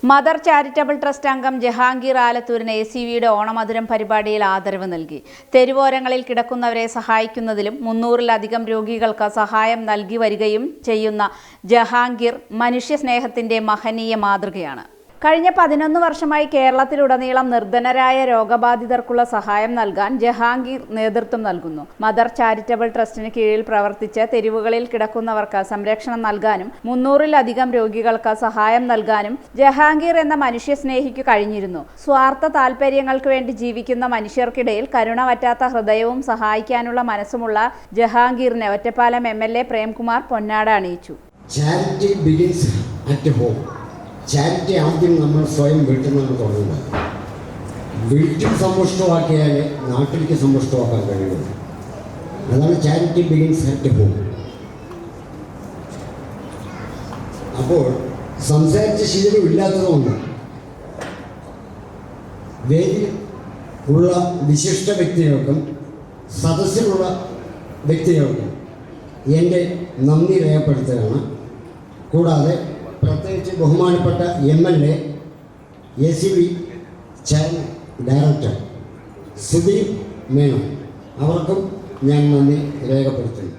Mother charitable trust അംഗം ജഹാംഗീർ ആലത്തൂരിന് ACVയുടെ ഓണമധുരം പരിപാടിയിൽ ആദരവ് നൽകി. തെരുവോരങ്ങളിൽ കിടക്കുന്നവരെ സഹായിക്കുന്നതിലും 300-ലധികം രോഗികൾക്ക് സഹായം നൽകി വരികയും ചെയ്യുന്ന ജഹാംഗീർ മനുഷ്യസ്നേഹത്തിന്റെ മഹനീയ മാതൃകയാണ്. കഴിഞ്ഞ 11 വർഷമായി കേരളത്തിലുടനീളം നിർധനരായ രോഗബാധിതർക്കുള്ള സഹായം നൽകാൻ ജഹാംഗീർ നേതൃത്വം നൽകുന്നു. മദർ ചാരിറ്റബിൾ ട്രസ്റ്റിന് കീഴിൽ പ്രവർത്തിച്ച് തെരുവുകളിൽ കിടക്കുന്നവർക്ക് സംരക്ഷണം നൽകാനും 300-ലധികം രോഗികൾക്ക് സഹായം നൽകാനും ജഹാംഗീർ എന്ന മനുഷ്യസ്നേഹിക്ക് കഴിഞ്ഞിരുന്നു. സ്വാർത്ഥ താൽപര്യങ്ങൾക്ക് വേണ്ടി ജീവിക്കുന്ന മനുഷ്യർക്കിടയിൽ കരുണ വറ്റാത്ത ഹൃദയവും സഹായിക്കാനുള്ള മനസ്സുമുള്ള ജഹാംഗീറിനെ ഒറ്റപ്പാലം MLA പ്രേംകുമാർ പൊന്നാട അണിയിച്ചു. ചാരിറ്റി ആദ്യം നമ്മൾ സ്വയം വീട്ടിൽ നിന്ന് തുടങ്ങുന്നത്. വീട്ടിൽ സമ്പുഷ്ടമാക്കിയാൽ നാട്ടിലേക്ക് സമ്പുഷ്ടമാക്കാൻ കഴിയുന്നത്. അതാണ് ചാരിറ്റി ബിഗിൻസ് അറ്റ് ഹോം. അപ്പോൾ സംസാരിച്ച ശീലമില്ലാത്തതുകൊണ്ട് വേദിയിൽ ഉള്ള വിശിഷ്ട വ്യക്തികൾക്കും സദസ്സിലുള്ള വ്യക്തികൾക്കും എൻ്റെ നന്ദി രേഖപ്പെടുത്തുകയാണ്. കൂടാതെ പ്രത്യേകിച്ച് ബഹുമാനപ്പെട്ട MLA ACV chairman director Sudheer Menon അവർക്കും ഞാൻ നന്ദി രേഖപ്പെടുത്തുന്നു.